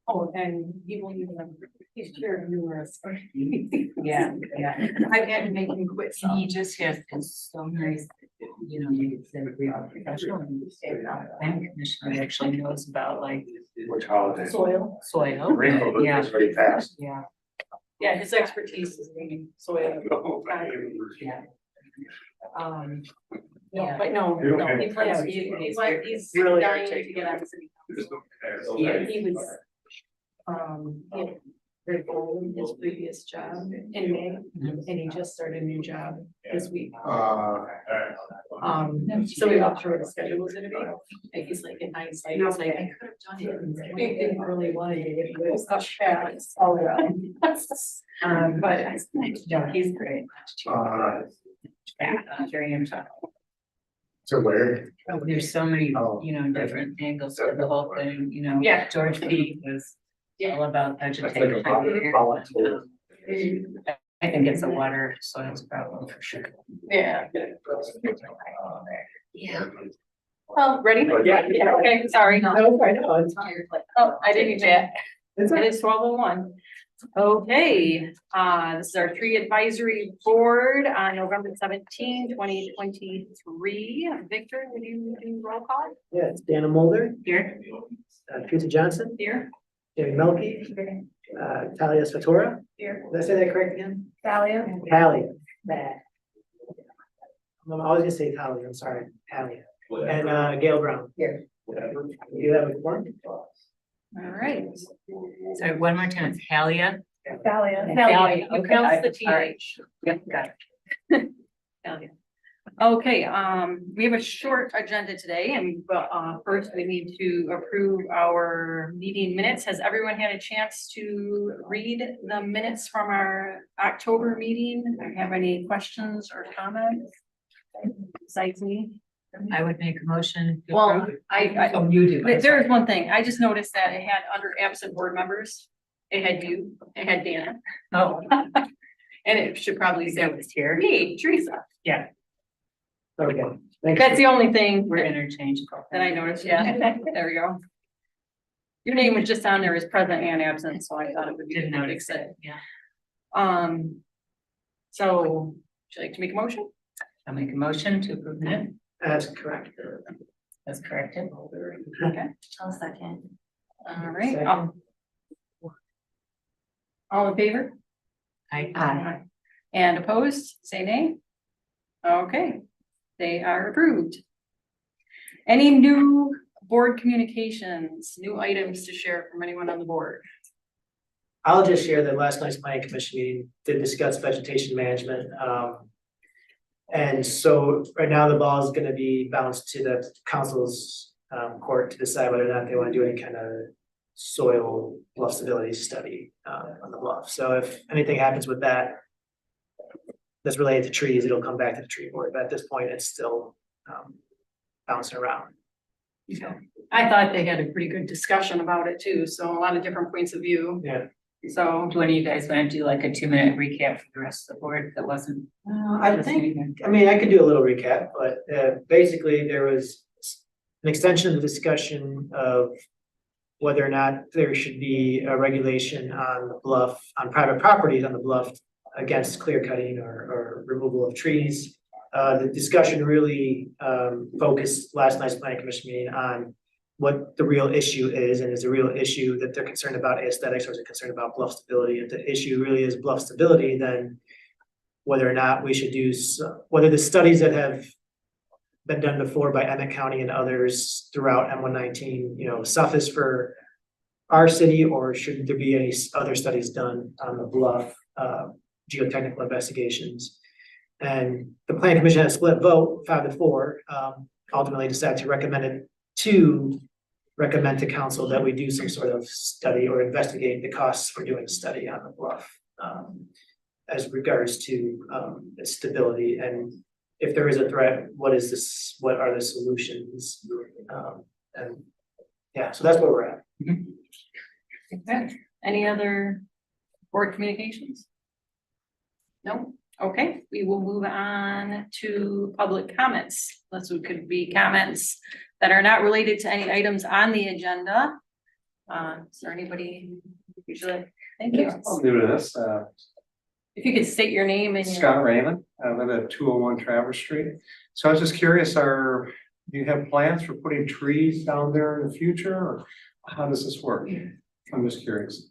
Oh, and he won't even, he's chaired numerous. Yeah, yeah. I've had to make him quit And some. he just has it's so nice, you know, you could say we are professional and you say planning commission actually knows about like Which holiday? Soil. soil. Rainbow Yeah, is very fast. yeah, Yeah, his expertise is in soil. yeah. Yeah, but no, You don't no, have- he plans, he's Really dying to articulate. get on the city council. Yeah. He was, he had very old in his previous job in May, and he just started a new job this week. So we walked through what the schedule was gonna be, and he's like, in hindsight, he's like, I could have done it. It didn't really want it, it was a fast all around. But No, he's great. Yeah, very interesting. So where? There's so many, Oh. you know, different angles to the whole thing, you know. Yeah. George P was all about That's like vegetation. a volunteer. I think it's a water soils problem for sure. yeah. Yeah. Well, ready? Yeah. Okay, sorry. No, I know, it's, Oh, I didn't even. it's, It is 12:01. Okay, this is our tree advisory board on November 17, 2023. Victor, would you do roll call yeah, it's Dana Mulder, Here, Teresa Johnson, here? Jamie Melky, Talia Satora. Here. Did I say that correct again? Talia? Talia. I'm always gonna say Talia, I'm sorry, Talia. And Gail Brown. Here. You have a form? All right. so one more time, it's Halia. Talia. Talia, You okay, pronounce the all right. TH. Yep, got it. Talia. Okay, we have a short agenda today, and first we need to approve our meeting minutes. Has everyone had a chance to read the minutes from our October meeting? Do you have any questions or comments? Besides me? I would make a motion. to Well, approve. I, Oh, you do. I'm there is sorry. one thing, I just noticed that it had under absent board members, it had you, it had Dana, Oh, and it should probably say, that was here. me, Teresa. Okay. Thank That's you. the only thing We're interchangeable. that I noticed, yeah, there we go. Your name was just on there as present and absent, so I thought it would be. Didn't good to notice fix it, yeah. So, would you like to make a motion? I'll make a motion to approve that. That's correct. That's corrected. Okay. I'll second. All right. Second. All in favor? Aye. And opposed, say nay. Okay, they are approved. Any new board communications, new items to share from anyone on the board? I'll just share that last night's planning commission meeting did discuss vegetation management. And so right now the ball is gonna be bounced to the council's court to decide whether or not they wanna do any kind of soil bluff stability study on the bluff. So if anything happens with that that's related to trees, it'll come back to the tree board, but at this point, it's still bouncing around. So, I thought they had a pretty good discussion about it too, so a lot of different points of view, yeah. so. Do any of you guys want to do like a 2-minute recap for the rest of the board that wasn't? I think, I mean, I could do a little recap, but basically there was an extension of the discussion of whether or not there should be a regulation on the bluff, on private properties on the bluff against clear cutting or removal of trees. The discussion really focused last night's planning commission meeting on what the real issue is, and is the real issue that they're concerned about aesthetics, or is it concerned about bluff stability? If the issue really is bluff stability, then whether or not we should do, whether the studies that have been done before by Emmett County and others throughout M119, you know, suffice for our city, or should there be any other studies done on the bluff, geotechnical investigations? And the planning commission had a split vote, 5-4, ultimately decided to recommend to council that we do some sort of study or investigate the costs for doing a study on the bluff. As regards to its stability, and if there is a threat, what are the solutions? And yeah, so that's where we're at. Okay. Any other board communications? No? Okay, we will move on to public comments. This could be comments that are not related to any items on the agenda. Is there anybody usually? Thank you. I'm new to this, If you could state your name and your, Scott Raymond, I live at 201 Traverse Street. So I was just curious, do you have plans for putting trees down there in the future, or how does this work? I'm just curious.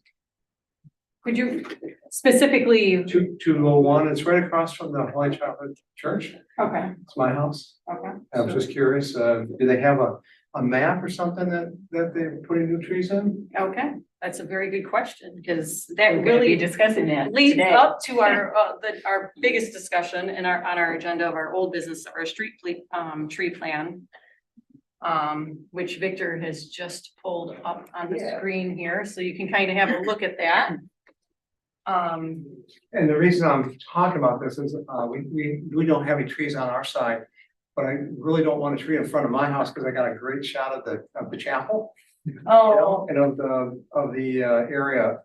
could you specifically, 201, it's right across from the Holy Trinity Church. okay, It's my house. okay. I was just curious, do they have a map or something that they're putting new trees in? Okay, that's a very good question, because that We're gonna be really discussing that leads today. up to our biggest discussion on our agenda of our old business, our tree plan. Which Victor has just pulled up on the screen here, so you can kind of have a look at that. And the reason I'm talking about this is, we don't have any trees on our side. But I really don't want a tree in front of my house because I got a great shot of the chapel. Oh, And of the area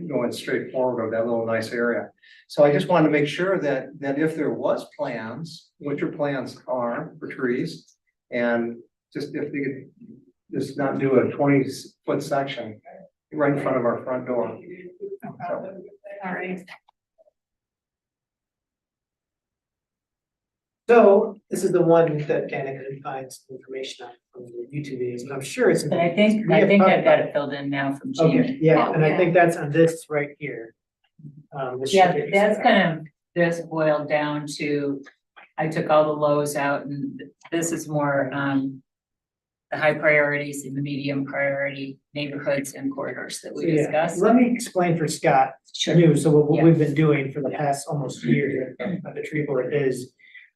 going straight forward of that little nice area. So I just wanted to make sure that if there was plans, what your plans are for trees. And just if you could just not do a 20-foot section right in front of our front door. So, all right. So this is the one that kind of couldn't find some information on from the YouTube videos, but I'm sure it's. But I think We have talked I've got about it filled in now from Okay, Gina. yeah, Oh, and I yeah. think that's on this right here. This Yeah, should be- that's kind of, this boiled down to, I took all the lows out and this is more, the high priorities and the medium priority neighborhoods and corridors that we So, yeah, discussed. let me explain for Scott Sure. new, so what Yeah. we've been doing for the past almost year at the tree board is.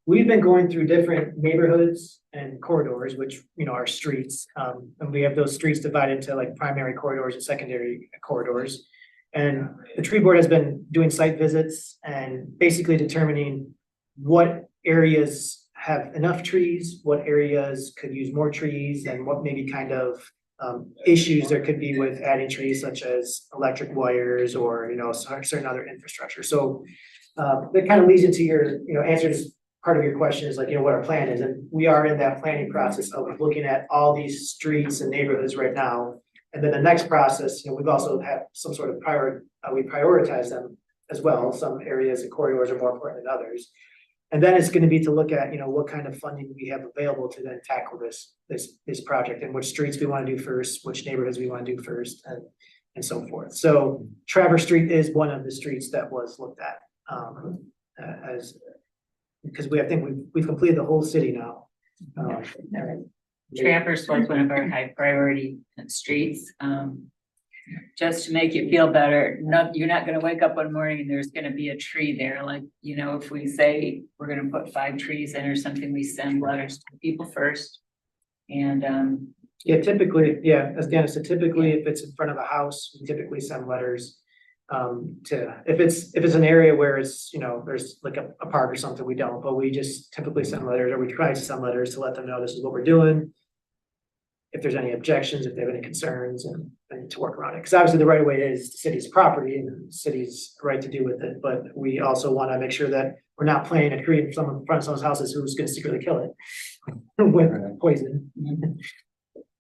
We've been going through different neighborhoods and corridors, which, you know, are streets, and we have those streets divided into like primary corridors and secondary corridors. And the tree board has been doing site visits and basically determining what areas have enough trees, what areas could use more trees, and what maybe kind of issues there could be with adding trees such as electric wires or, you know, certain other infrastructure. So that kind of leads into your, you know, answers part of your question is like, you know, what our plan is, and we are in that planning process of looking at all these streets and neighborhoods right now. And then the next process, you know, we've also had some sort of we prioritize them as well. Some areas and corridors are more important than others. And then it's gonna be to look at, you know, what kind of funding we have available to then tackle this project, and which streets we wanna do first, which neighborhoods we wanna do first, and so forth. So Traverse Street is one of the streets that was looked at, as, because I think we've completed the whole city now. Traverse was one of our high priority streets. Just to make you feel better, you're not gonna wake up one morning and there's gonna be a tree there. Like, you know, if we say we're gonna put 5 trees in or something, we send letters to people first. And, Yeah, typically, yeah, as Dennis said, typically if it's in front of a house, we typically send letters. If it's an area where it's, you know, there's like a park or something, we don't, but we just typically send letters, or we try to send letters to let them know this is what we're doing. If there's any objections, if they have any concerns, and to work around it, because obviously the right of way is the city's property and the city's right to do with it, but we also want to make sure that we're not planting a tree in front of someone's houses who's gonna secretly kill it with poison.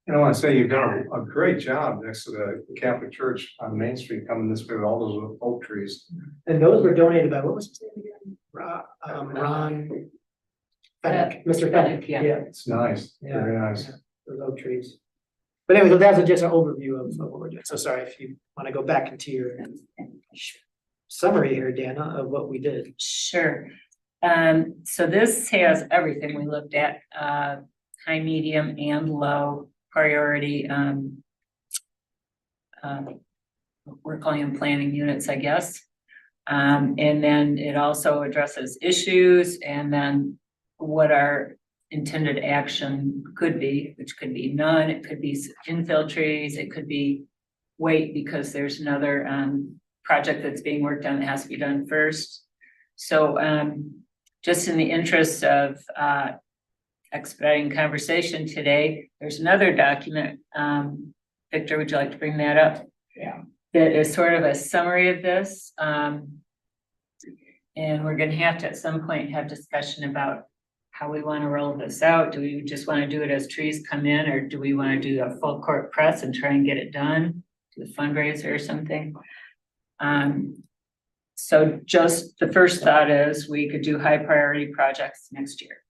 And I want to say you've done a great job next to the Catholic Church on Main Street, coming this way with all those oak trees. And those were donated by, what was his name again? Ron Fennick, Mr. Fennick, yeah. yeah. It's nice, very nice. Those oak trees. But anyway, so that's just an overview of what we're doing. So sorry if you want to go back into your summary here, Dana, of what we did. sure. So this has everything we looked at, high, medium and low priority. We're calling them planning units, I guess. And then it also addresses issues and then what our intended action could be, which could be none, it could be infill trees, it could be wait because there's another project that's being worked on that has to be done first. So just in the interest of expediting conversation today, there's another document. Victor, would you like to bring that up? Yeah. That is sort of a summary of this. And And we're gonna have to at some point have discussion about how we wanna roll this out. Do we just wanna do it as trees come in, or do we wanna do a full court press and try and get it done? Do a fundraiser or something? So just the first thought is we could do high priority projects next year.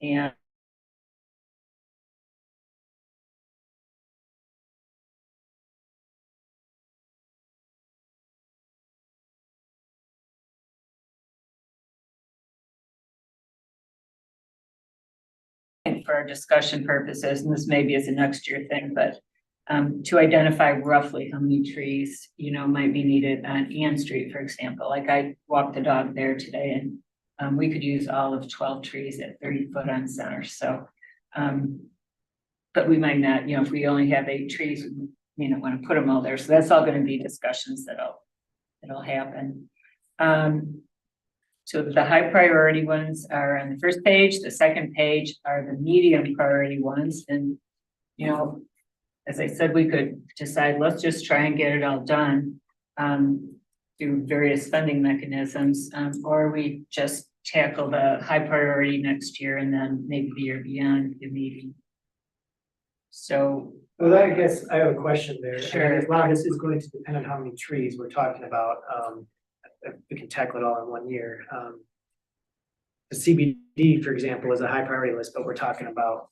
And for our discussion purposes, and this maybe is a next year thing, but to identify roughly how many trees, might be needed on Ann Street, for example. Like I walked the dog there today and we could use all of 12 trees at 30 foot on center, so. But we might not, if we only have 8 trees, we may not want to put them all there, so that's all gonna be discussions that'll happen. So the high priority ones are on the first page, the second page are the medium priority ones, and, as I said, we could decide, let's just try and get it all done, through various funding mechanisms, or we just tackle the high priority next year and then maybe the year beyond the meeting. So, Well, I guess I have a question there. Sure. A lot of this is going to depend on how many trees we're talking about. If we can tackle it all in one year. The CBD, for example, is a high priority list, but we're talking about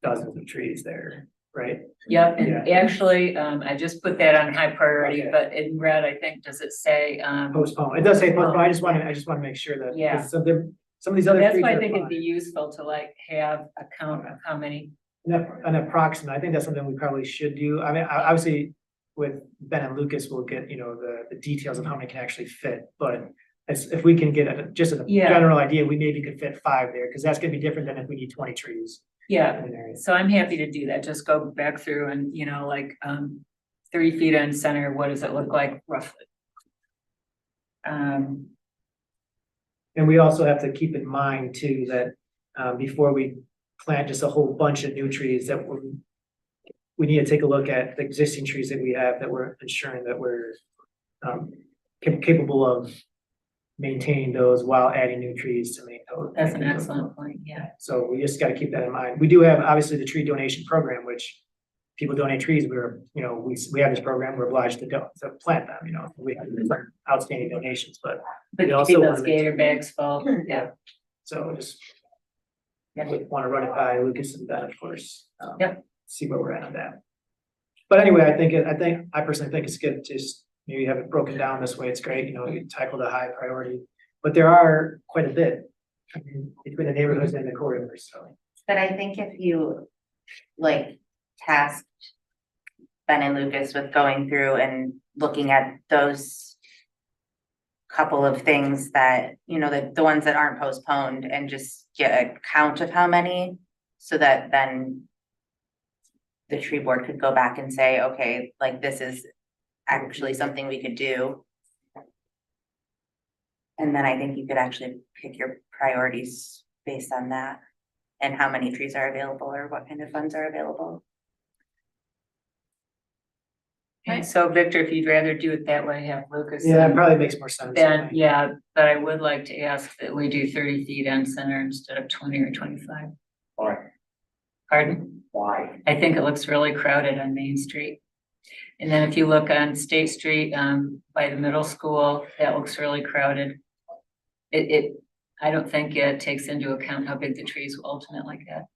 dozens of trees there, right? yep, and actually, I just put that on high priority, Okay. but in red, I think, does it say, Postpone. It does say postpone. I just want to make sure that. Yeah. because some of these other. that's trees why I are think it'd be fine. useful to have a count of how many. An approximate, I think that's something we probably should do. I mean, obviously, with Ben and Lucas, we'll get, the details of how many can actually fit, but if we can get just a Yeah. general idea, we maybe could fit 5 there, because that's gonna be different than if we need 20 trees Yeah, in an area. so I'm happy to do that, just go back through and, 30 feet on center, what does it look like roughly? And we also have to keep in mind too, that, before we plant just a whole bunch of new trees, that we need to take a look at the existing trees that we have, that we're ensuring that we're, capable of maintaining those while adding new trees to make those. That's an excellent point, yeah. So we just gotta keep that in mind. We do have obviously the tree donation program, which people donate trees, we have this program, we're obliged to plant them, we have outstanding donations, but But We also keep wanna those maintain- gator bags full, yeah. so just wanna run it by Lucas and Ben, of course. Yep. See where we're at on that. But anyway, I personally think it's good to just maybe have it broken down this way. It's great, you tackle the high priority, but there are quite a bit between the neighborhoods and the corridors, so. But I think if you tasked Ben and Lucas with going through and looking at those couple of things that, the ones that aren't postponed, and just get a count of how many, so that then the tree board could go back and say, okay, this is actually something we could do. And then I think you could actually pick your priorities based on that, and how many trees are available or what kind of funds are available. And so Victor, if you'd rather do it that way, have Lucas. Yeah, it probably makes more sense. Then, yeah, but I would like to ask that we do 30 feet on center instead of 20 or 25. Why? Pardon? Why? I think it looks really crowded on Main Street. And then if you look on State Street, by the middle school, that looks really crowded. I don't think it takes into account how big the trees will ultimately get.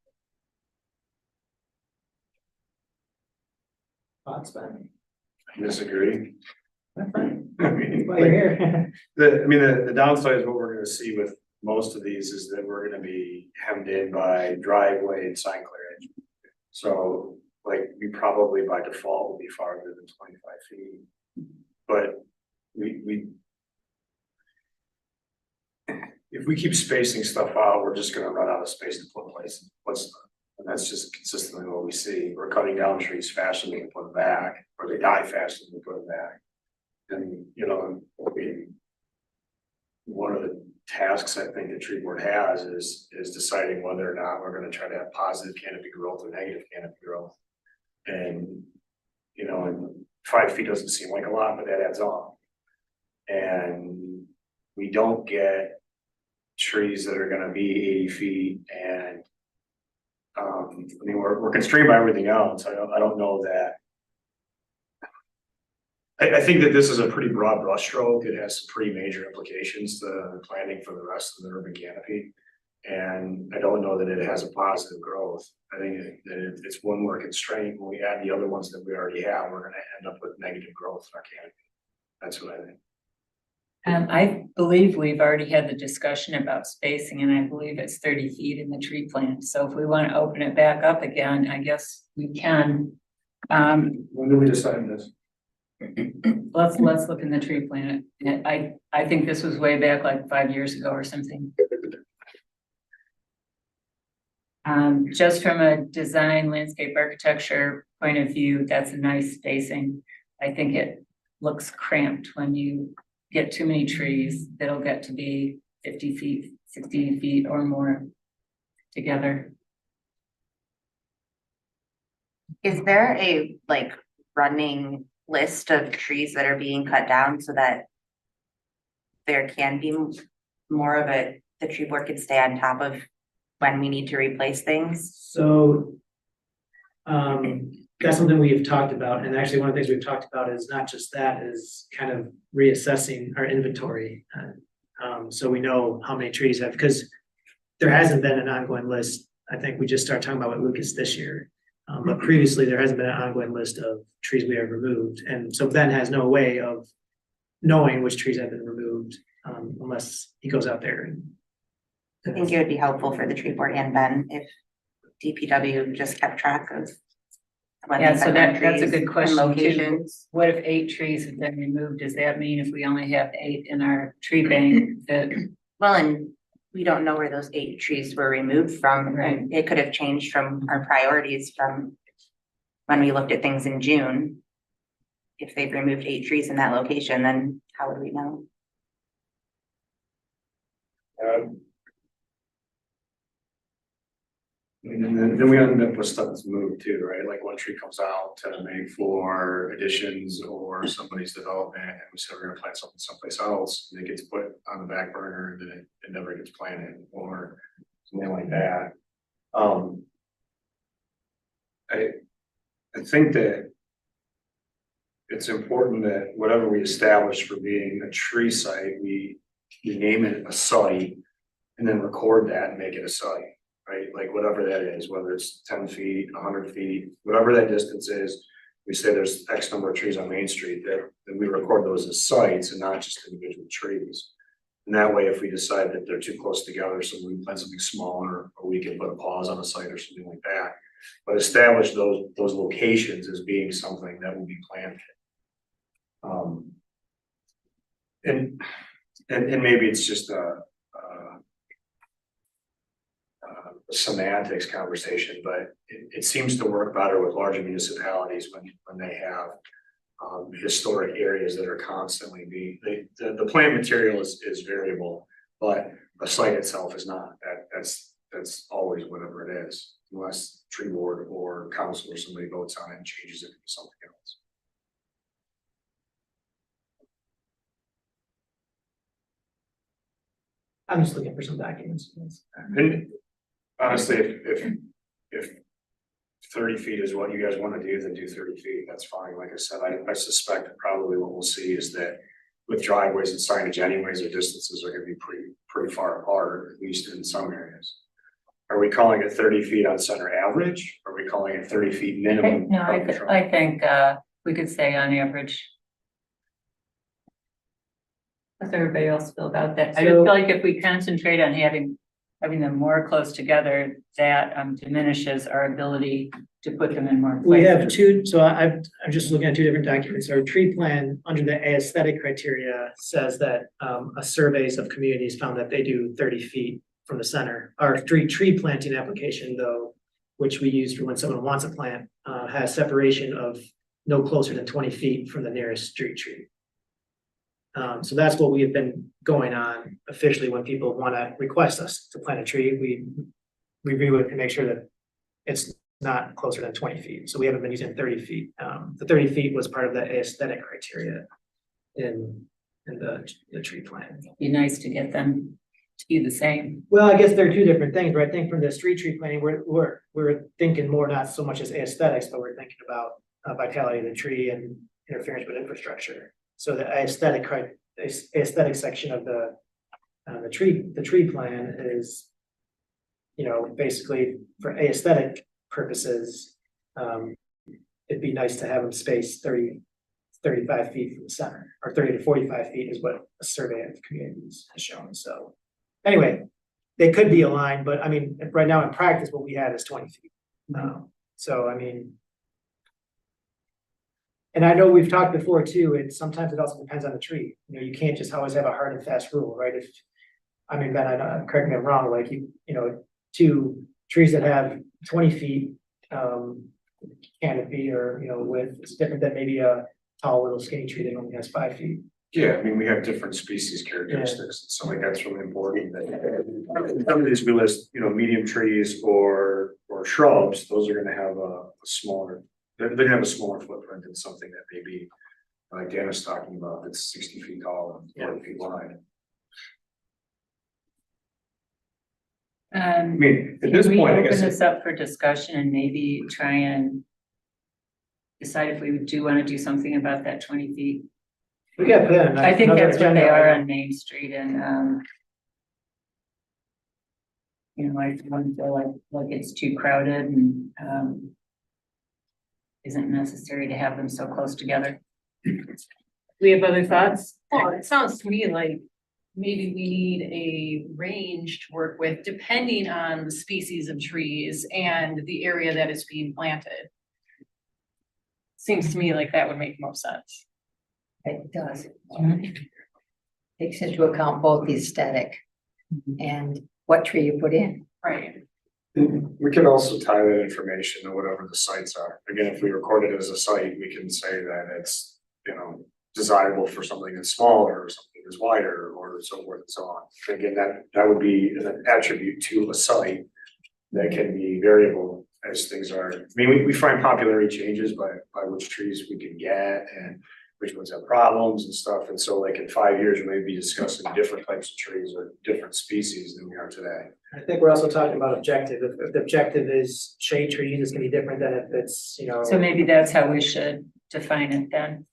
Thoughts, Ben? Disagree. Well, you're here. The downside is what we're gonna see with most of these is that we're gonna be hemmed in by driveway and sign clearance. So we probably by default will be farther than 25 feet. But if we keep spacing stuff out, we're just gonna run out of space to put places. And that's just consistently what we see. We're cutting down trees faster than we can put them back, or they die faster than we put them back. And, one of the tasks I think the tree board has is deciding whether or not we're gonna try to have positive canopy growth or negative canopy growth. And, and 5 feet doesn't seem like a lot, but that adds up. And we don't get trees that are gonna be 80 feet and I mean, we're constrained by everything else. I don't know that. I think that this is a pretty broad brushstroke. It has some pretty major implications to the planning for the rest of the urban canopy. And I don't know that it has a positive growth. I think that it's one more constraint. When we add the other ones that we already have, we're gonna end up with negative growth in our canopy. That's what I think. I believe we've already had the discussion about spacing, and I believe it's 30 feet in the tree plant. So if we want to open it back up again, I guess we can. When do we decide this? Let's look in the tree plant. I think this was way back like 5 years ago or something. Just from a design landscape architecture point of view, that's a nice spacing. I think it looks cramped when you get too many trees. That'll get to be 50 feet, 60 feet or more together. Is there a like running list of trees that are being cut down so that there can be more of the tree board can stay on top of when we need to replace things? So that's something we've talked about, and actually one of the things we've talked about is not just that, is kind of reassessing our inventory. So we know how many trees have, because there hasn't been an ongoing list. I think we just started talking about with Lucas this year. But previously there hasn't been an ongoing list of trees we have removed. And so Ben has no way of knowing which trees have been removed unless he goes out there. I think it would be helpful for the tree board and Ben if DPW just kept track of. when they Yeah, so cut down that's a trees good and question too. Locations. What if 8 trees have been removed? Does that mean if we only have 8 in our tree bank that? Well, and we don't know where those 8 trees were removed from, Right. and it could have changed from our priorities from when we looked at things in June. If they've removed 8 trees in that location, then how would we know? And then we end up with stuff that's moved too, right? Like one tree comes out to make for additions or somebody's development, and we said we're gonna plant something someplace else, and it gets put on the back burner, and then it never gets planted, or something like that. I think that it's important that whatever we establish for being a tree site, we name it a site and then record that and make it a site. Right, like whatever that is, whether it's 10 feet, 100 feet, whatever that distance is, we say there's X number of trees on Main Street, that then we record those as sites and not just individual trees. And that way, if we decide that they're too close together, so we plant something smaller, or we can put a pause on a site or something like that. But establish those locations as being something that will be planted. And maybe it's just a semantics conversation, but it seems to work better with larger municipalities when they have historic areas that are constantly being, the plant material is variable, but the site itself is not. That's always whatever it is, unless tree board or council or somebody votes on it and changes it to something else. I'm just looking for some documents. And honestly, if 30 feet is what you guys want to do, then do 30 feet. That's fine. Like I said, I suspect that probably what we'll see is that with driveways and signage anyways, the distances are gonna be pretty far apart, at least in some areas. Are we calling it 30 feet on center average? Are we calling it 30 feet minimum? No, I think we could say on average. How's everybody else feel about that? I just feel like if we concentrate on having them more close together, that diminishes our ability to put them in more places. We have two, so I'm just looking at 2 different documents. Our tree plan under the aesthetic criteria says that a surveys of communities found that they do 30 feet from the center. Our tree planting application though, which we use for when someone wants a plant, has separation of no closer than 20 feet from the nearest street tree. So that's what we have been going on officially when people want to request us to plant a tree. We review it and make sure that it's not closer than 20 feet. So we haven't been using 30 feet. The 30 feet was part of the aesthetic criteria in in the tree plan. Be nice to get them to be the same. Well, I guess they're two different things, but I think from the street tree planning, we're thinking more not so much as aesthetics, but we're thinking about vitality of the tree and interference with infrastructure. So the aesthetic section of the tree plan is, you know, basically for aesthetic purposes, it'd be nice to have them spaced 35 feet from the center, or 30 to 45 feet is what a survey of communities has shown, so. Anyway, they could be aligned, but I mean, right now in practice, what we have is 20 feet. So I mean. And I know we've talked before too, sometimes it also depends on the tree, you know, you can't just always have a hard and fast rule, right? If, I mean, Ben, correct me if I'm wrong, like you know, two trees that have 20 feet, canopy or, you know, width, it's different than maybe a tall little skinny tree that only has 5 feet. Yeah, I mean, we have different species characteristics, so like that's really important that some of these we list, you know, medium trees or shrubs, those are gonna have a smaller, they're gonna have a smaller footprint than something that may be, like Dan was talking about, that's 60 feet tall and 40 feet wide. I mean, at this Can we point, I open guess. this up for discussion and maybe try and decide if we do want to do something about that 20 feet? We got put in. I think another that's what they agenda are item. on Main Street and, you know, I don't feel like it's too crowded and, isn't necessary to have them so close together. We have other thoughts? Well, it sounds to me like maybe we need a range to work with depending on the species of trees and the area that is being planted. Seems to me like that would make most sense. It does. Takes into account both the aesthetic and what tree you put in. Right. We can also tie that information to whatever the sites are. Again, if we record it as a site, we can say that it's, you know, desirable for something that's smaller or something that's wider or so forth and so on. Again, that would be an attribute to a site that can be variable as things are. I mean, we find popularity changes by which trees we can get and which ones have problems and stuff. And so like in 5 years, we may be discussing different types of trees or different species than we are today. I think we're also talking about objective. If the objective is shade trees, it's gonna be different than if it's, you know. So maybe that's how we should define it then.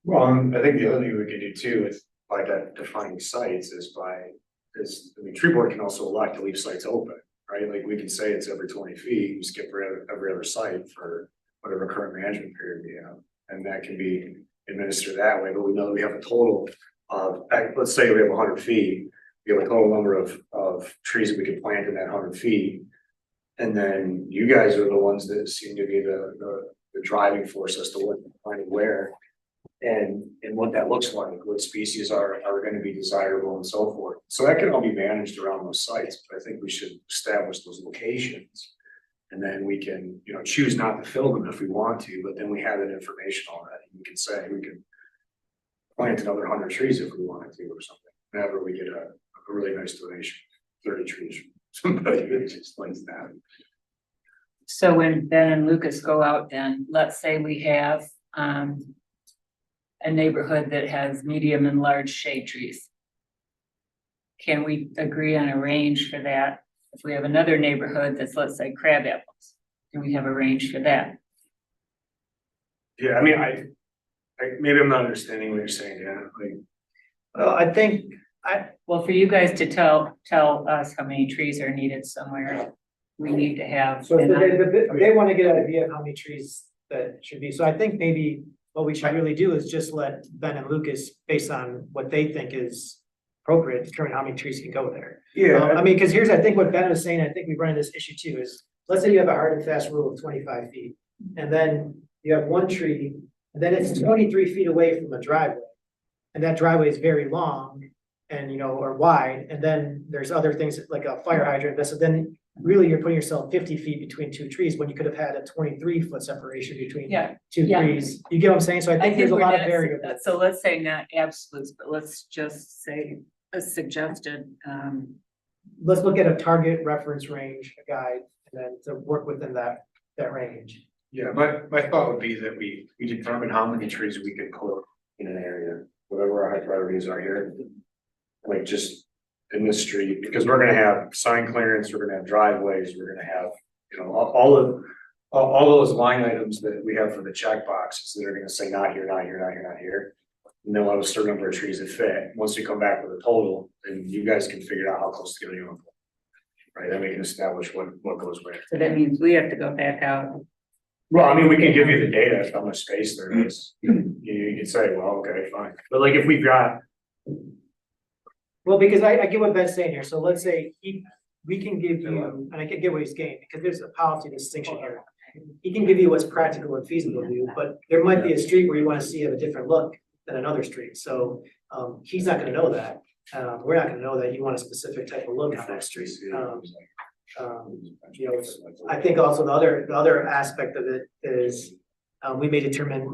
Well, I think the other thing we could do too is by that defining sites is I mean, tree board can also elect to leave sites open, right? Like we can say it's every 20 feet, we skip every other site for whatever current management period we have. And that can be administered that way, but we know that we have a total of, let's say we have 100 feet, we have a total number of trees that we can plant in that 100 feet. And then you guys are the ones that seem to be the driving force as to what finding where. And what that looks like, what species are gonna be desirable and so forth. So that can all be managed around those sites, but I think we should establish those locations. And then we can, you know, choose not to fill them if we want to, but then we have that information already. We can say we can plant another 100 trees if we wanted to or something. Whenever we get a really nice donation, 30 trees from somebody that just likes that. So when Ben and Lucas go out then, let's say we have, a neighborhood that has medium and large shade trees. Can we agree on a range for that? If we have another neighborhood that's, let's say, crab apples, can we have a range for that? Yeah, I mean, I maybe I'm not understanding what you're saying, yeah, like. Well, I think, Well, for you guys to tell us how many trees are needed somewhere, we need to have. so if they wanna get an idea of how many trees that should be, so I think maybe what we should really do is just let Ben and Lucas, based on what they think is appropriate, determine how many trees can go there. I mean, cause here's, I think what Ben was saying, I think we run into this issue too, is let's say you have a hard and fast rule of 25 feet. And then you have one tree, and then it's 23 feet away from a driveway. And that driveway is very long and, you know, or wide, and then there's other things like a fire hydrant, so then really you're putting yourself 50 feet between two trees when you could have had a 23-foot separation between Yeah, two yeah. trees. You get what I'm saying? So I think there's a we're lot of not- variables. So let's say not absolutes, but let's just say a suggested, Let's look at a target reference range, a guide, and then to work within that range. Yeah, my thought would be that we determine how many trees we can put in an area. whatever our high priorities are here. Like just in this street, because we're gonna have sign clearance, we're gonna have driveways, we're gonna have, you know, all those line items that we have for the check boxes that are gonna say not here, not here, not here, not here. And then we'll have a certain number of trees that fit. Once we come back with a total, then you guys can figure out how close together you want. Right, then we can establish what goes where. So that means we have to go back out. Well, I mean, we can give you the data, of how much space there is. You can say, well, okay, fine. But like if we've got, Well, because I get what Ben's saying here, so let's say we can give you, and I can get what he's getting, because there's a policy distinction here. He can give you what's practical and feasible to do, but there might be a street where you wanna see a different look than another street, so, he's not gonna know that. We're not gonna know that you want a specific type of look on that street. You know, I think also the other aspect of it is, we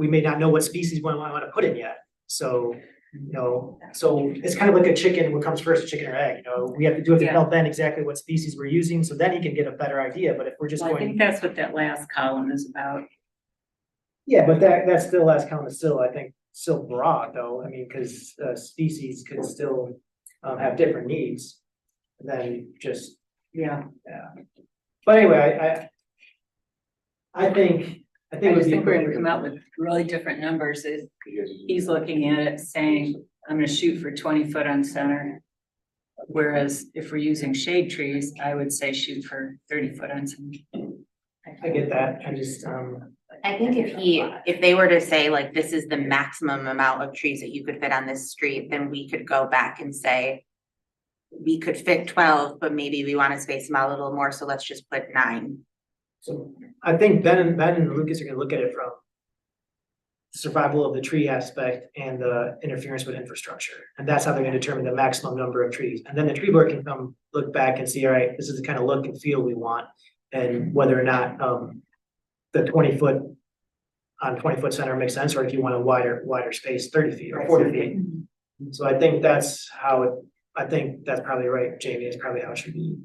may not know what species we wanna put in yet, so. You know, so it's kind of like a chicken, what comes first, chicken or egg, you know, we have to tell Ben exactly what species we're using, so then he can get a better idea, but if we're just Well, I think going. that's what that last column is about. Yeah, but that still last count is still, I think, still broad though, I mean, cause species could still have different needs than just, Yeah. but anyway, I think. I it just would be think we're gonna appropriate. come out with really different numbers. He's looking at it saying, I'm gonna shoot for 20 foot on center. Whereas if we're using shade trees, I would say shoot for 30 foot on center. I get that, I just, I think if they were to say like, this is the maximum amount of trees that you could fit on this street, then we could go back and say. We could fit 12, but maybe we wanna space them out a little more, so let's just put 9. so I think Ben and Lucas are gonna look at it from. Survival of the tree aspect and the interference with infrastructure, and that's how they're gonna determine the maximum number of trees, and then the tree board can come look back and see, all right, this is the kind of look and feel we want. And whether or not the 20 foot on 20 foot center makes sense, or if you want a wider space, 30 feet or 40 feet. So I think that's I think that's probably right, Jamie, is probably how it should be,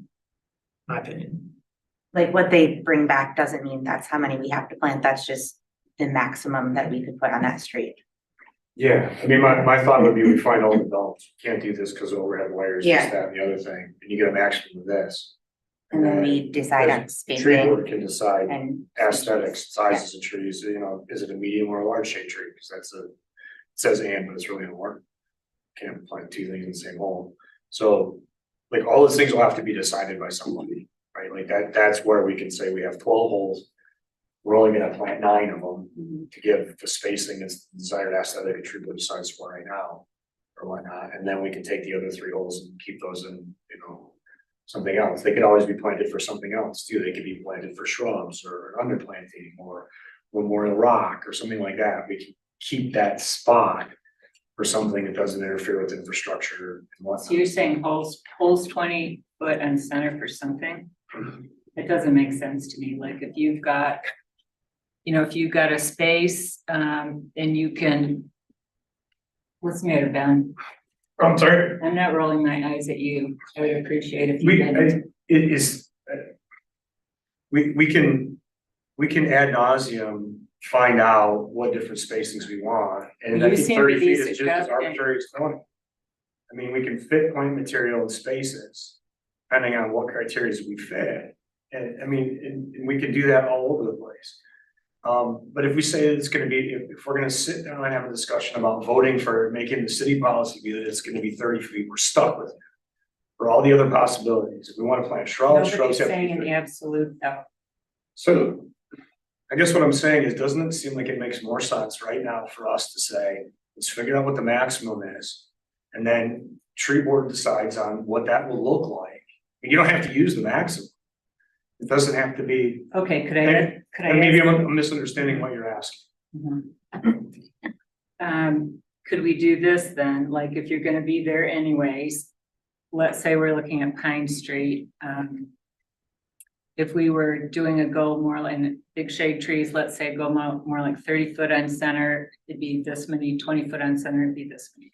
my opinion. Like what they bring back doesn't mean that's how many we have to plant, that's just the maximum that we could put on that street. yeah, I mean, my thought would be we find all the adults, can't do this because of overhead wires, this, Yeah. that, and the other thing, and you get a maximum of this. And then we decide on Tree spacing board can decide and. aesthetics, sizes of trees, you know, is it a medium or a large shade tree? Because it says and, but it's really a work. Can't plant two things in the same hole. So, like, all those things will have to be decided by somebody, right? Like that's where we can say we have 12 holes. We're only gonna plant 9 of them to give the spacing that's the desired aesthetic a tree board decides for right now. Or whatnot, and then we can take the other 3 holes and keep those in, you know, something else. They could always be planted for something else too. They could be planted for shrubs or underplanting or memorial rock or something like that. We can keep that spot for something that doesn't interfere with infrastructure and So whatnot. you're saying holes 20 foot on center for something? It doesn't make sense to me, like if you've got. You know, if you've got a space, and you can. Listen here, Ben, I'm sorry. I'm not rolling my eyes at you, I would appreciate if you didn't. It is. We can ad nauseum find out what different spacings we want, and I You think seem to 30 be feet is just as suggesting- arbitrary as 20. I mean, we can fit point material in spaces, depending on what criteria we fit, and I mean, and we can do that all over the place. But if we say that it's gonna be, if we're gonna sit down and have a discussion about voting for making the city policy be that it's gonna be 30 feet, we're stuck with it. For all the other possibilities, if we wanna plant shrubs, Nobody's shrubs have to saying be an 30. absolute though. So I guess what I'm saying is, doesn't it seem like it makes more sense right now for us to say, let's figure out what the maximum is. And then tree board decides on what that will look like. You don't have to use the maximum. It doesn't have to be, Okay, could I and maybe ask- I'm misunderstanding what you're asking. Could we do this then, like if you're gonna be there anyways? Let's say we're looking at Pine Street, if we were doing a goal more like big shade trees, let's say go more like 30 foot on center, it'd be this many, 20 foot on center, it'd be this many.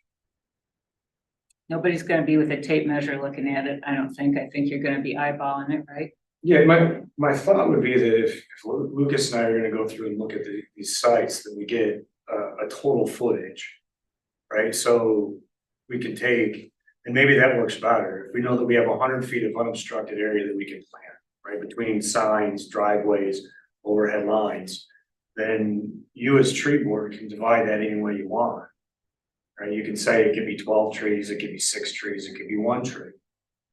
Nobody's gonna be with a tape measure looking at it, I don't think. I think you're gonna be eyeballing it, right? Yeah, my thought would be that if Lucas and I are gonna go through and look at these sites, then we get a total footage. right? So we can take, and maybe that works better, if we know that we have 100 feet of unobstructed area that we can plant, right, between signs, driveways, overhead lines, then you as tree board can divide that any way you want. Right, you can say it could be 12 trees, it could be 6 trees, it could be 1 tree.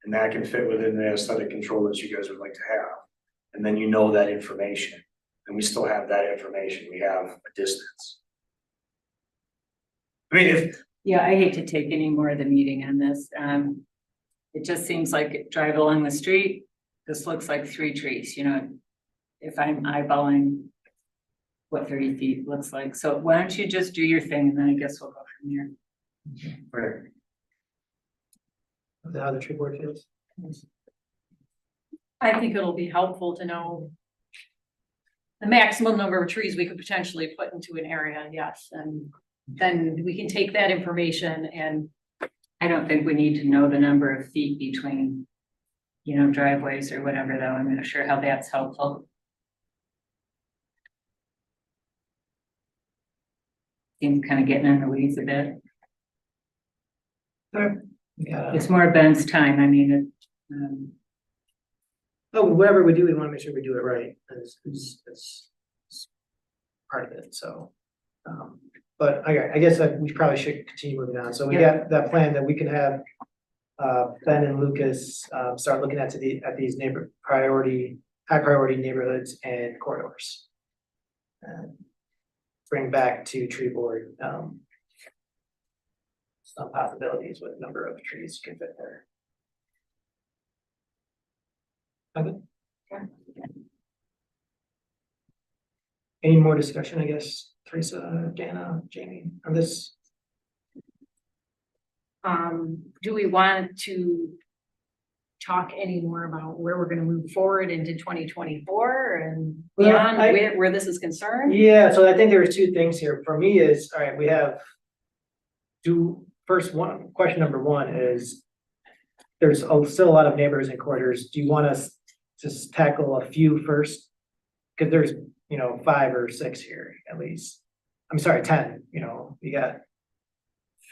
And that can fit within the aesthetic control that you guys would like to have. And then you know that information, and we still have that information, we have a distance. I mean, if, Yeah, I hate to take any more of the meeting on this. It just seems like drive along the street, this looks like 3 trees, you know. If I'm eyeballing what 30 feet looks like, so why don't you just do your thing and then I guess we'll go from there. right, Is that how the tree board feels? I think it'll be helpful to know the maximum number of trees we could potentially put into an area, yes, and then we can take that information and I don't think we need to know the number of feet between, you know, driveways or whatever, though. I'm not sure how that's helpful. Seems kind of getting in the weeds a bit. Yeah. It's more Ben's time. I mean, Oh, whatever we do, we wanna make sure we do it right, that's part of it, so. But I guess that we probably should continue moving on, so we got that plan that we can have. Ben and Lucas, start looking at these high priority neighborhoods and corridors. And bring back to tree board, some possibilities with number of trees can fit there. Okay. Any more discussion, I guess, Teresa, Dana, Jamie, on this? do we want to talk any more about where we're gonna move forward into 2024 and Well, beyond I- where this is concerned? Yeah, so I think there are 2 things here. For me is, all right, we have. Question number 1 is. There's still a lot of neighbors and corridors. Do you want us to tackle a few first? Cause there's, 5 or 6 here at least. I'm sorry, 10, we got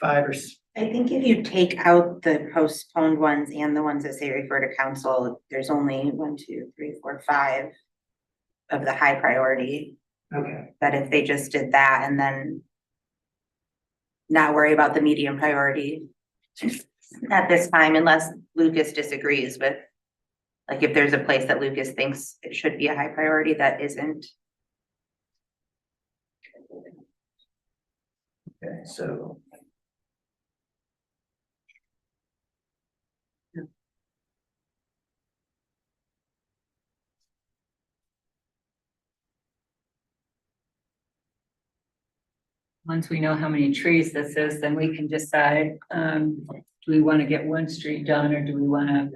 5 or I think if you take out the postponed ones and the ones that say refer to council, there's only 1, 2, 3, 4, 5 of the high priority. okay, That if they just did that and then not worry about the medium priority at this time, unless Lucas disagrees with, like, if there's a place that Lucas thinks it should be a high priority that isn't. okay, so. once we know how many trees this is, then we can decide, do we want to get 1 street done or do we want to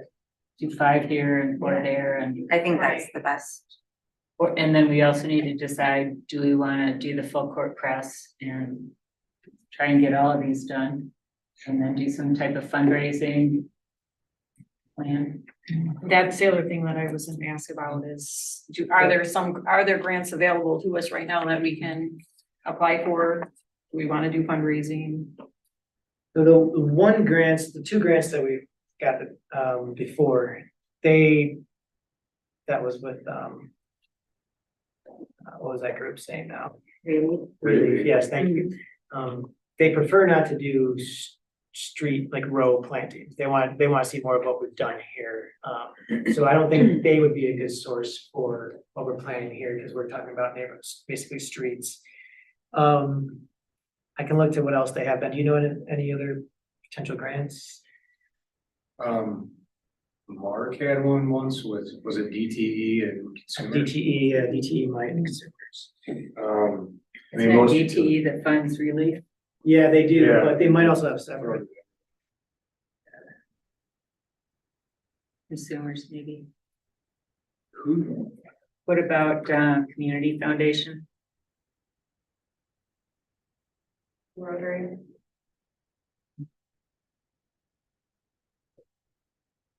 do 5 here and 4 there and. I think that's the best. And then we also need to decide, do we want to do the full court press and try and get all of these done? And then do some type of fundraising plan? That's the other thing that I was gonna ask about is, are there grants available to us right now that we can apply for? Do we wanna do fundraising? So the 2 grants that we got, before, that was with, what was that group saying now? Really, yes, thank you. They prefer not to do street, like row plantings. They want to see more of what we've done here. So I don't think they would be a good source for what we're planning here, because we're talking about neighborhoods, basically streets. I can look to what else they have, but do you know any other potential grants? Mark had one once with, was it DTE and consumers? DTE might consumers. I Isn't mean, it most DTE that funds relief? Yeah, they do, Yeah. but they might also have separate. Consumers maybe. Who? What about, community foundation? Rotary.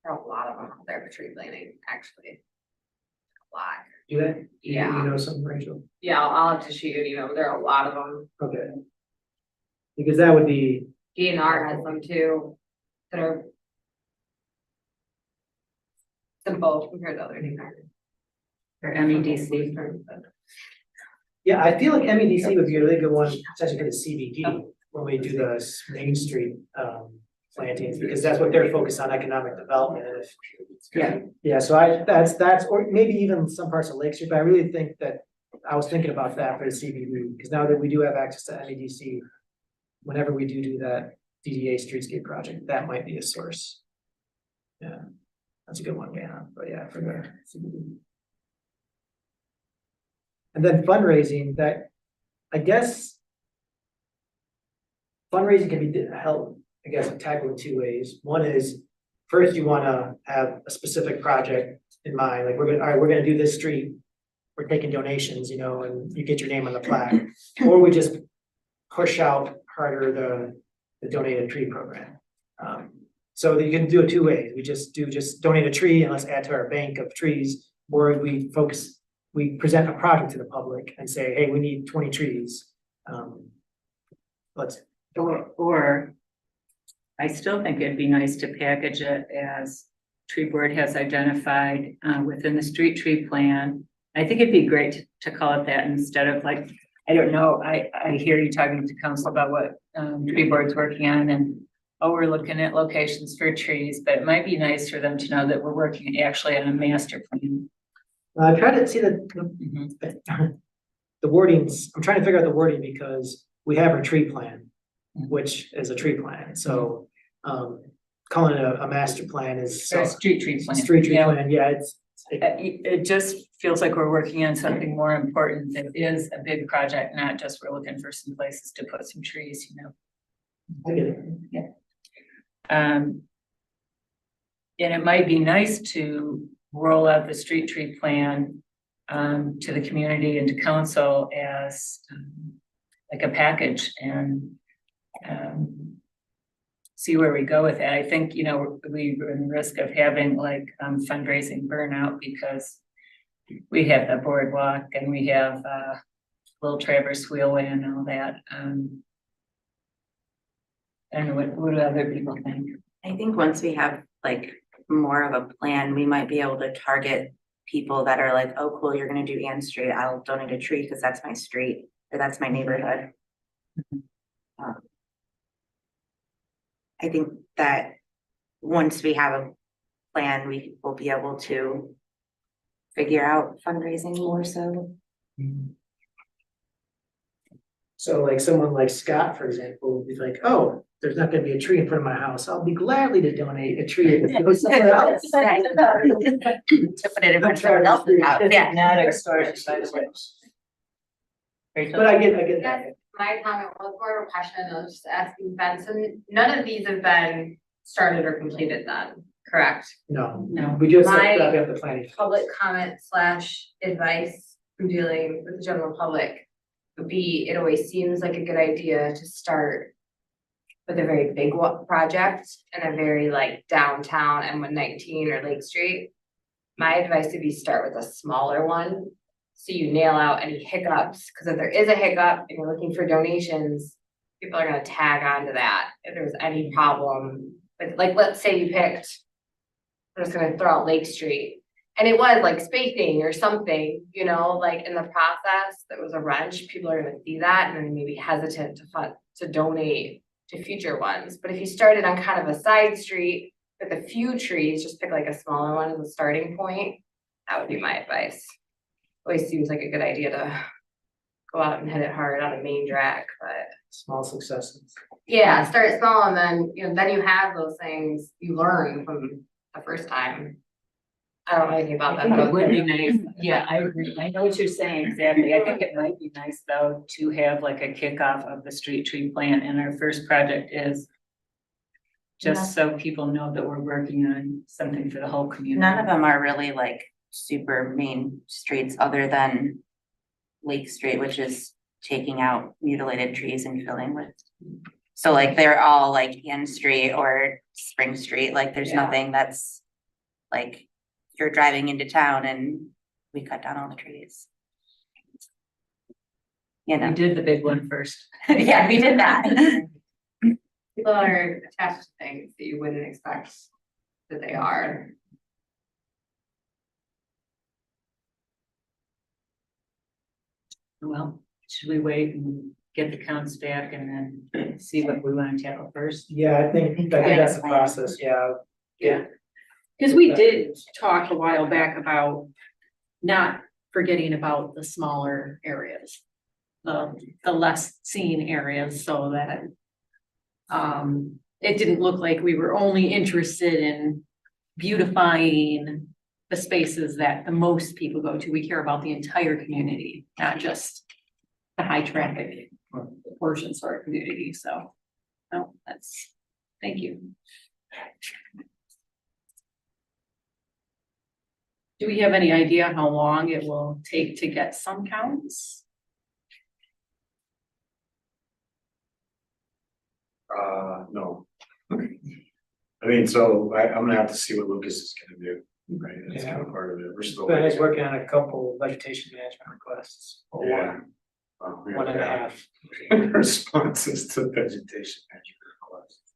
There are a lot of them out there for tree planting, actually. A lot. Do they? Yeah. You know something, Rachel? Yeah, I'll have to shoot you, there are a lot of them. Okay. Because that would be, DNR has them too, that are simple compared to other things. Or MEDC. yeah, I feel like MEDC would be a really good one, especially for the CBD, when we do the Main Street, plantings, because that's what they're focused on, economic development, and if. Yeah. Yeah, so that's, or maybe even some parts of Lake Street, but I really think that, I was thinking about that for the CBD, because now that we do have access to MEDC, whenever we do that DDA streetscape project, that might be a source. Yeah, that's a good one, yeah, but yeah, for the CBD. And then fundraising, that, I guess. Fundraising can be held, I guess, tackled in two ways. One is, first, you wanna have a specific project in mind, like, all right, we're gonna do this street. We're taking donations, and you get your name on the plaque, or we just push out harder the donated tree program. So you can do it two ways. We just donate a tree and let's add to our bank of trees, or we present a project to the public and say, hey, we need 20 trees. Let's, Or I still think it'd be nice to package it as tree board has identified within the street tree plan. I think it'd be great to call it that instead of like, I don't know, I hear you talking to council about what tree board's working on and, oh, we're looking at locations for trees, but it might be nice for them to know that we're working actually on a master plan. I try to see the wordings, I'm trying to figure out the wording because we have our tree plan, which is a tree plan, so calling it a master plan is. So street tree plan. Street tree Yeah. plan, yeah, It just feels like we're working on something more important that is a big project, not just we're looking for some places to put some trees, I get it. And it might be nice to roll out the street tree plan to the community and to council as like a package and see where we go with it. I think, we're in risk of having like fundraising burnout because we have the boardwalk and we have Little Traverse Wheelway and all that. I don't know, what do other people think? I think once we have like more of a plan, we might be able to target people that are like, oh, cool, you're gonna do Ann Street, I'll donate a tree because that's my street or that's my neighborhood. I think that once we have a plan, we will be able to figure out fundraising more so. So like someone like Scott, for example, would be like, oh, there's not gonna be a tree in front of my house, I'll be gladly to donate a tree if it goes somewhere else. Right. To put it in front of someone else's house, yeah. Not extortion, by the way. But I get that. My comment was more of a question, I was just asking Ben, so none of these have been started or completed then, correct? No, No. we just My- wrap up the planning. Public comment / advice from dealing with the general public would be, it always seems like a good idea to start with a very big project and a very like downtown M119 or Lake Street. My advice would be start with a smaller one. So you nail out any hiccups, because if there is a hiccup and you're looking for donations, people are gonna tag onto that. If there's any problem, like let's say you picked, I'm just gonna throw out Lake Street. And it was like spacing or something, like in the process, there was a wrench, people are gonna see that and then maybe hesitant to donate to future ones. But if you started on kind of a side street with a few trees, just pick like a smaller one as a starting point, that would be my advice. Always seems like a good idea to go out and hit it hard on a main drag, but Small successes. yeah, start small and then, then you have those things you learn from the first time. I don't know anything about I that. think but it would be nice, yeah, I agree, I know what you're saying, exactly, I think it might be nice though to have like a kickoff of the street tree plan, and our first project is just so people know that we're working on something for the whole community. None of them are really like super main streets other than Lake Street, which is taking out mutilated trees and filling with. So like they're all like Ann Street or Spring Street, like there's Yeah. nothing that's like you're driving into town and we cut down all the trees. you We know, did the big one first. yeah, we did that. People are attached to things that you wouldn't expect that they are. Well, should we wait and get the counts back and then see what we want to tackle first? Yeah, I think that's the process, yeah. Yeah. Cause we did talk a while back about not forgetting about the smaller areas. The less seen areas so that. It didn't look like we were only interested in beautifying the spaces that the most people go to. We care about the entire community, not just the high traffic portions of our community, so. No, thank you. Do we have any idea how long it will take to get some counts? No. I mean, so I'm gonna have to see what Lucas is gonna do, right? That's kind of part of it. We're still. Ben is working on a couple vegetation management requests. or Yeah. One and a half. Responses to vegetation management requests.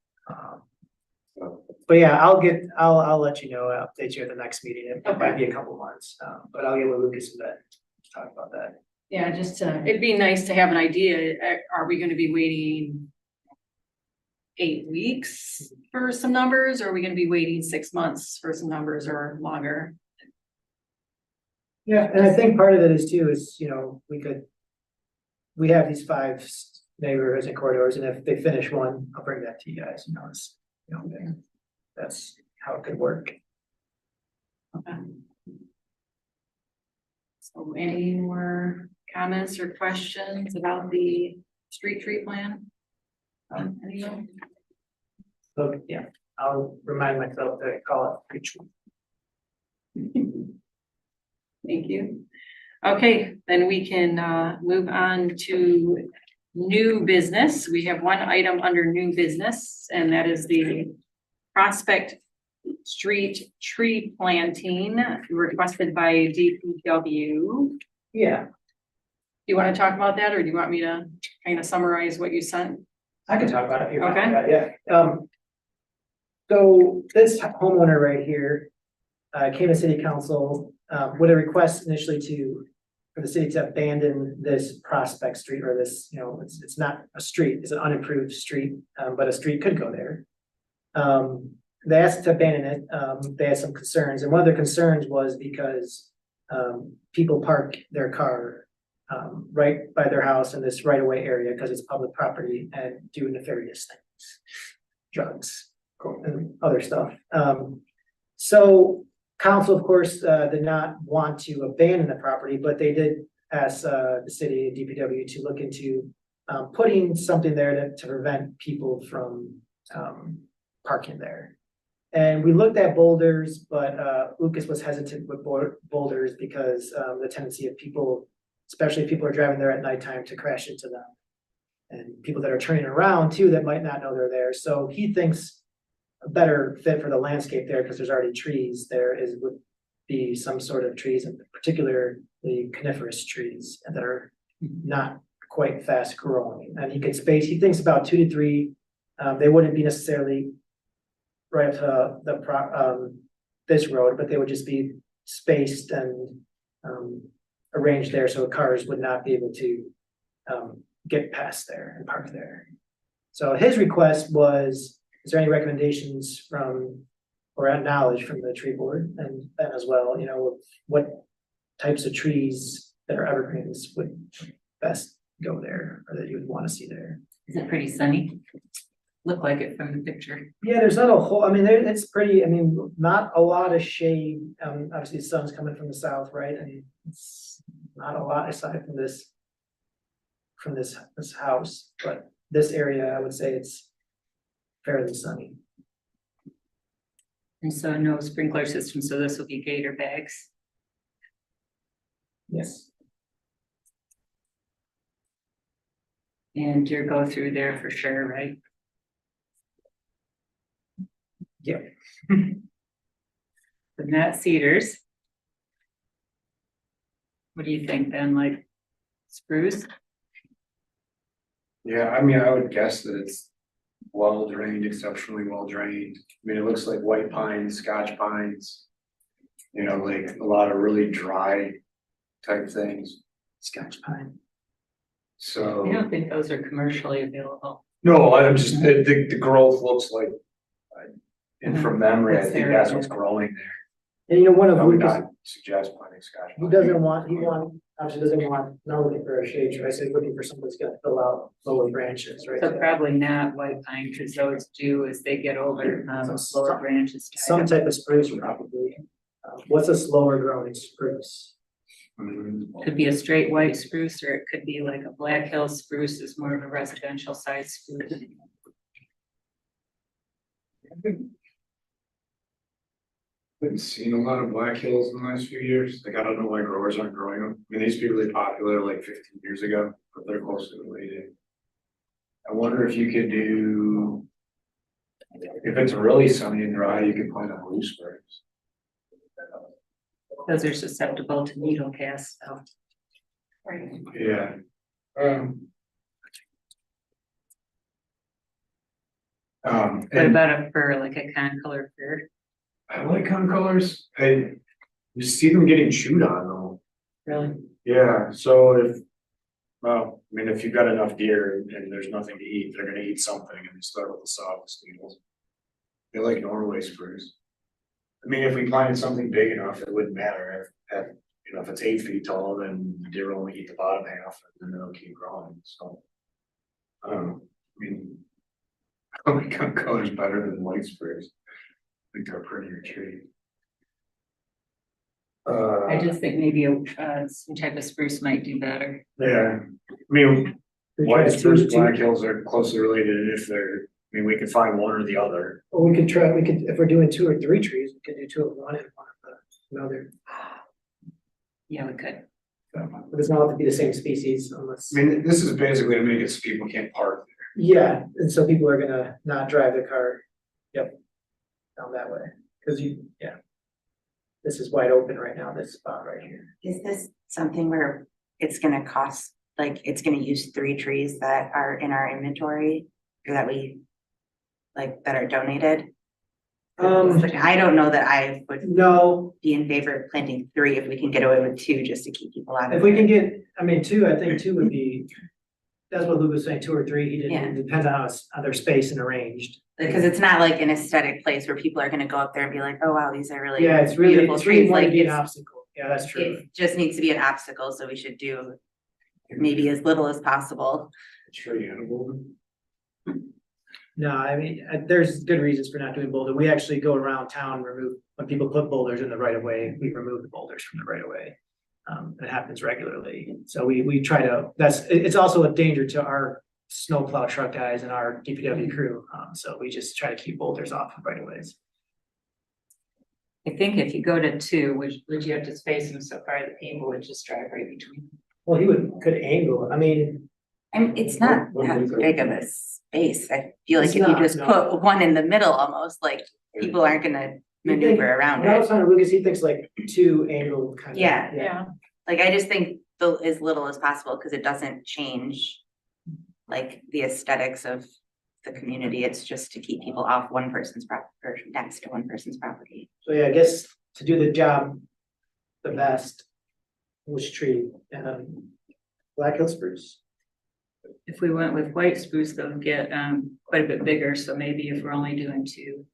So, But yeah, I'll let you know, I'll update you at the next meeting, it might be a couple months, but I'll get with Lucas and Ben to talk about that. Yeah, just it'd be nice to have an idea. Are we gonna be waiting 8 weeks for some numbers? Or are we gonna be waiting 6 months for some numbers or longer? Yeah, and I think part of it is too, is, we have these 5 neighborhoods and corridors, and if they finish one, I'll bring that to you guys, that's how it could work. Okay. So any more comments or questions about the street tree plan? Anyone? So, yeah, I'll remind myself to call it. Thank you. Okay, then we can move on to new business. We have one item under new business, and that is the Prospect Street tree planting requested by DPW. Yeah, You want to talk about that, or do you want me to kind of summarize what you sent? I can talk about it if you're. Okay. Yeah, so this homeowner right here, came to city council, with a request initially for the city to abandon this Prospect Street, or this, it's not a street, it's an unimproved street, but a street could go there. They asked to abandon it, they had some concerns, and one of their concerns was because, people park their car right by their house in this right of way area because it's public property and do nefarious things, drugs and other stuff. So council, of course, did not want to abandon the property, but they did ask the city and DPW to look into putting something there to prevent people from parking there. And we looked at boulders, but Lucas was hesitant with boulders because the tendency of people, especially if people are driving there at nighttime, to crash into them. And people that are turning around too, that might not know they're there. So he thinks a better fit for the landscape there, because there's already trees there, would be some sort of trees, in particular the coniferous trees that are not quite fast growing. And he thinks about 2 to 3, they wouldn't be necessarily right up to this road, but they would just be spaced and arranged there so cars would not be able to get past there and park there. So his request was, is there any recommendations or knowledge from the tree board and as well, what types of trees that are evergreens would best go there, or that you would want to see there? Is it pretty sunny? Look like it from the picture. Yeah, there's not a whole, it's pretty, not a lot of shade. Obviously the sun's coming from the south, right? And it's not a lot aside from this house, but this area, I would say it's fairly sunny. And so no sprinkler system, so this will be gator bags. Yes. And your go through there for sure, right? Yeah. But not cedars. What do you think then, like spruce? Yeah, I mean, I would guess that it's well drained, exceptionally well drained. I mean, it looks like white pines, Scotch pines. You know, like a lot of really dry type things, Scotch pine. so. I don't think those are commercially available. No, I'm just, the growth looks like. And from memory, I That's think there, that's what's yeah. growing there. And you know, one of I would Lucas, not suggest planting Scotch. he doesn't want, obviously doesn't want, not looking for a shade tree, so he's looking for something that's gonna fill out lower branches, right? So probably not white pine, because those do as they get older, lower branches. die Some up. type of spruce probably. What's a slower growing spruce? Could be a straight white spruce, or it could be like a Black Hills spruce is more of a residential size spruce. Haven't seen a lot of Black Hills in the last few years, like I don't know why growers aren't growing them, I mean, they used to be really popular like 15 years ago, but they're closely related. I wonder if you could do. If it's really sunny and dry, you could plant on gooseberries. Those are susceptible to needle cast, so. Yeah. What And about a fir, like a concolor fir? I like concolors, you see them getting chewed on though. Really? Yeah, so if, well, I mean, if you've got enough deer and there's nothing to eat, they're gonna eat something and they start with the softest needles. They like Norway spruce. I mean, if we planted something big enough, it wouldn't matter if, you know, if it's 8 feet tall, then the deer will only eat the bottom half and then it'll keep growing, so. I don't know, I mean. I like concolors better than white spruce. I think they're a prettier tree. I just think maybe some type of spruce might do better. Yeah, I mean, We white try spruce, two- Black Hills are closely related, and if they're, I mean, we can find one or the other. Or we could, if we're doing 2 or 3 trees, we could do 2 of one and 1 of another. Yeah, we could. But it doesn't have to be the same species unless. I mean, this is basically to make it so people can't park Yeah, and so people are gonna not drive their car, down that way, cause this is wide open right now, this spot right here. Is this something where it's gonna cost, like, it's gonna use 3 trees that are in our inventory or that we, like, that are donated? I don't know that I would No, be in favor of planting 3 if we can get away with 2 just to keep people out of it. if we can get, I mean, 2, I think 2 would be, that's what Luke was saying, 2 or 3, he Yeah. didn't, it depends on how their space and arranged. Because it's not like an aesthetic place where people are gonna go up there and be like, oh wow, these are really Yeah, it's beautiful really trees, more to like be an it's, obstacle, yeah, that's true. it just needs to be an obstacle, so we should do maybe as little as possible. tree animal. No, I mean, there's good reasons for not doing boulder, we actually go around town, and remove, when people put boulders in the right of way, we remove the boulders from the right of way. It happens regularly, so we try to, it's also a danger to our snowplow truck guys and our DPW crew, so we just try to keep boulders off of right of ways. I think if you go to 2, would you have to space them so far that people would just drive right between? Well, could angle, I mean, And it's not that big of a space, I feel like It's if you not, just no. put one in the middle almost, like, people aren't gonna maneuver around when I was it. talking to Lucas, he thinks like 2 angled kind of. Yeah. Like, I just think as little as possible, cause it doesn't change like the aesthetics of the community, it's just to keep people off one person's property or next to one person's property. So yeah, I guess to do the job the best, which tree, Black Hill spruce. If we went with white spruce, they'll get quite a bit bigger, so maybe if we're only doing 2,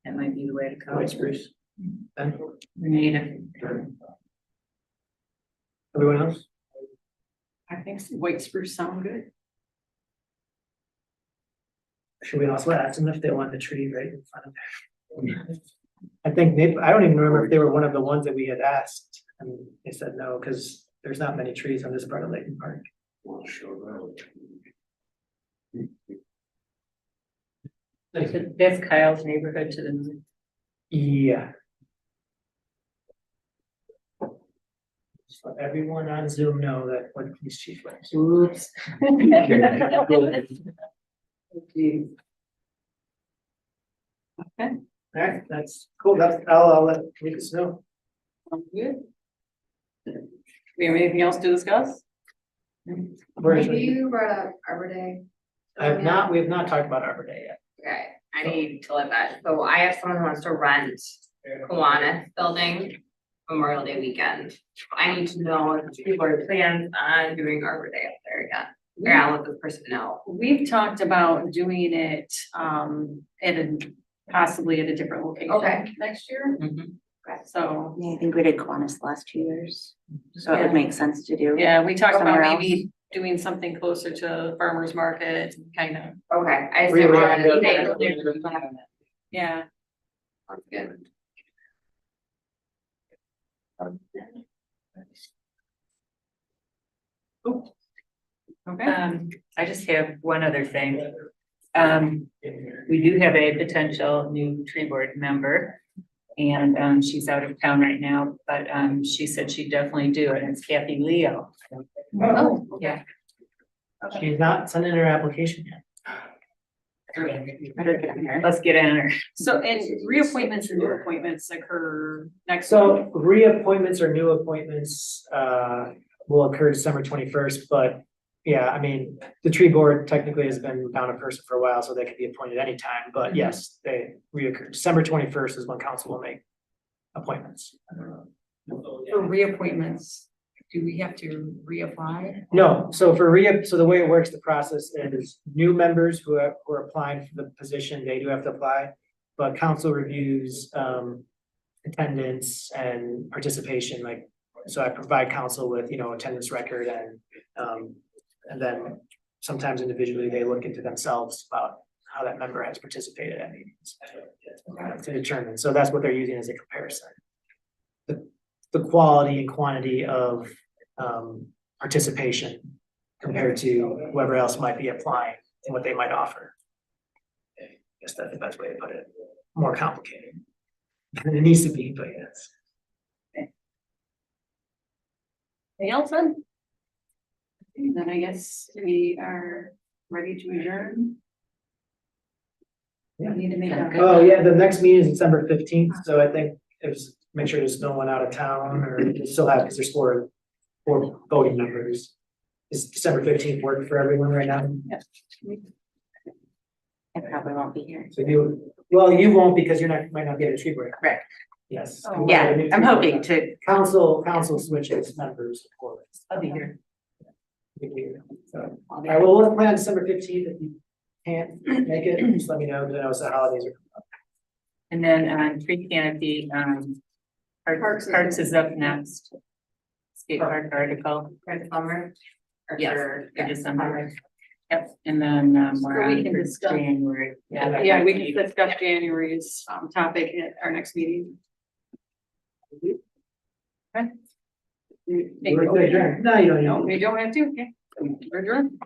that might be the way to go. White spruce. And Native. everyone else? I think some white spruce sound good. Should we also ask them if they want the tree right in front of them? I think maybe, I don't even remember if they were one of the ones that we had asked, and they said no, because there's not many trees on this part of Layton Park. We'll show that. That's Kyle's neighborhood to the north. Yeah. Just let everyone on Zoom know that what the police chief likes. Oops. Okay. Alright, that's cool, I'll let Lucas know. Sounds good. We have anything else to discuss? Whereas Maybe you brought up Arbor Day. we have not talked about Arbor Day yet. Okay, I need to let that, so I have someone who wants to rent Kiwanis building Memorial Day weekend. I need to know if people are plans on doing Arbor Day up there again. Yeah, I'll let the person know. We've talked about doing it, possibly at a different location. Okay. Next year, Mhm. so, Yeah, I think we did Kiwanis the last 2 years, so it Yeah. would make sense to do. yeah, we talked about Somewhere maybe doing something closer to farmer's market, kind of, Okay, I just Really, didn't want yeah. to say. yeah. Sounds good. Okay, I just have one other thing. We do have a potential new tree board member. And, she's out of town right now, but, she said she'd definitely do it. And it's Kathy Leo. Oh, Yeah. She's not sent in her application yet. Better get on her. Let's get on her. so, and reappointments and new appointments occur next. So reappointments or new appointments will occur December 21st, but yeah, I mean, the tree board technically has been down a person for a while, so they could be appointed anytime, but yes, they reoccur. December 21st is when council will make appointments. For reappointments, do we have to reapply? No, so so the way it works, the process is new members who are applying for the position, they do have to apply. But council reviews attendance and participation, like, so I provide council with, attendance record and then sometimes individually they look into themselves about how that member has participated at meetings to determine. So that's what they're using as a comparison. The quality and quantity of participation compared to whoever else might be applying and what they might offer. I guess that's the best way to put it. More complicated than it needs to be, but yes. Anything else then? Then I guess we are ready to adjourn. Yeah. Need to make a. Oh, yeah, the next meeting is December 15th, so I think it's, make sure there's no one out of town or you still have, because there's four voting members. Is December 15th work for everyone right now? I probably won't be here. So you won't because might not get a tree break. Correct. Yes. Oh. Yeah, I'm hoping to. Council switches members, of course. I'll be here. So, all right, well, let's plan December 15th. If you can't make it, just let me know, because I know it's the holidays are. And then on tree canopy, Parks is up next. Skate park article. Red summer. Or Yes, for- for December. Yep, and then we're So we on can for discuss. January. Yeah, we can discuss January's topic at our next meeting. Okay. We're adjourned. No, you don't. No, we don't have to, okay. We're adjourned.